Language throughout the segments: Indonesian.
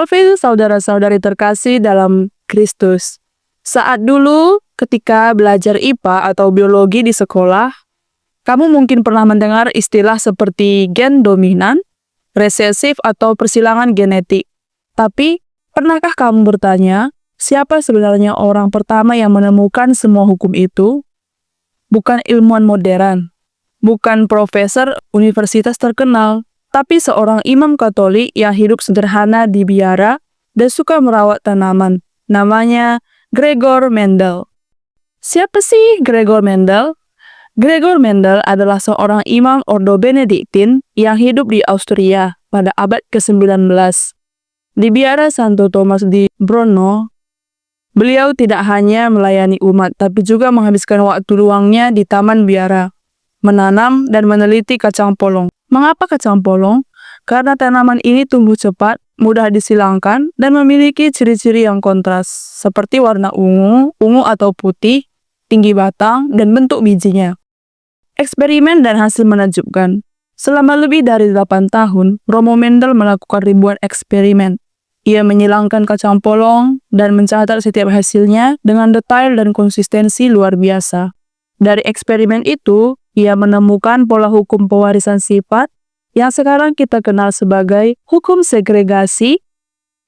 Salve saudara-saudari terkasih dalam Kristus. Saat dulu ketika belajar IPA atau biologi di sekolah, kamu mungkin pernah mendengar istilah seperti gen dominan, resesif atau persilangan genetik. Tapi, pernahkah kamu bertanya, siapa sebenarnya orang pertama yang menemukan semua hukum itu? Bukan ilmuwan modern, bukan profesor universitas terkenal, tapi seorang imam Katolik yang hidup sederhana di biara dan suka merawat tanaman. Namanya Gregor Mendel. Siapa sih Gregor Mendel? Gregor Mendel adalah seorang imam Ordo Benediktin yang hidup di Austria pada abad ke-19. Di biara Santo Thomas di Brno, beliau tidak hanya melayani umat, tapi juga menghabiskan waktu luangnya di taman biara, menanam dan meneliti kacang polong. Mengapa kacang polong? Karena tanaman ini tumbuh cepat, mudah disilangkan, dan memiliki ciri-ciri yang kontras, seperti warna ungu atau putih, tinggi batang, dan bentuk bijinya. Eksperimen dan hasil menakjubkan. Selama lebih dari 8 tahun, Romo Mendel melakukan ribuan eksperimen. Ia menyilangkan kacang polong dan mencatat setiap hasilnya dengan detail dan konsistensi luar biasa. Dari eksperimen itu, ia menemukan pola hukum pewarisan sifat yang sekarang kita kenal sebagai hukum segregasi,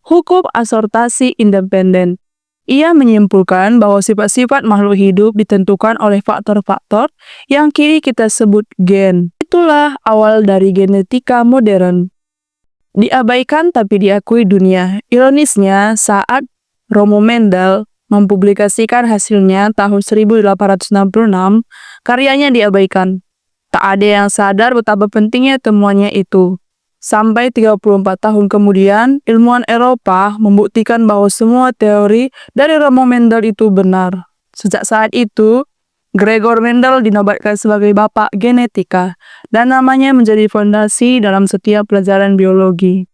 hukum asortasi independen. Ia menyimpulkan bahwa sifat-sifat makhluk hidup ditentukan oleh faktor-faktor yang kini kita sebut gen. Itulah awal dari genetika modern. Diabaikan tapi diakui dunia. Ironisnya, saat Romo Mendel mempublikasikan hasilnya tahun 1866, karyanya diabaikan. Tak ada yang sadar betapa pentingnya temuannya itu. Sampai 34 tahun kemudian, ilmuwan Eropa membuktikan bahwa semua teori dari Romo Mendel itu benar. Sejak saat itu, Gregor Mendel dinobatkan sebagai bapak genetika, dan namanya menjadi fondasi dalam setiap pelajaran biologi.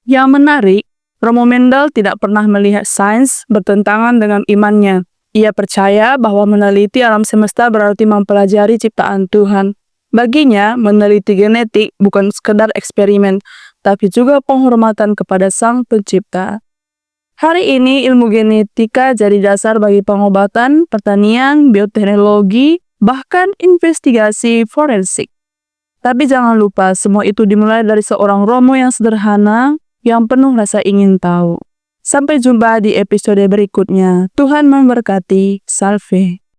Yang menarik, Romo Mendel tidak pernah melihat sains bertentangan dengan imannya. Ia percaya bahwa meneliti alam semesta berarti mempelajari ciptaan Tuhan. Baginya, meneliti genetik bukan sekedar eksperimen, tapi juga penghormatan kepada Sang Pencipta. Hari ini ilmu genetika jadi dasar bagi pengobatan, pertanian, bioteknologi, bahkan investigasi forensik. Tapi jangan lupa, semua itu dimulai dari seorang Romo yang sederhana, yang penuh rasa ingin tahu. Sampai jumpa di episode berikutnya. Tuhan memberkati. Salve.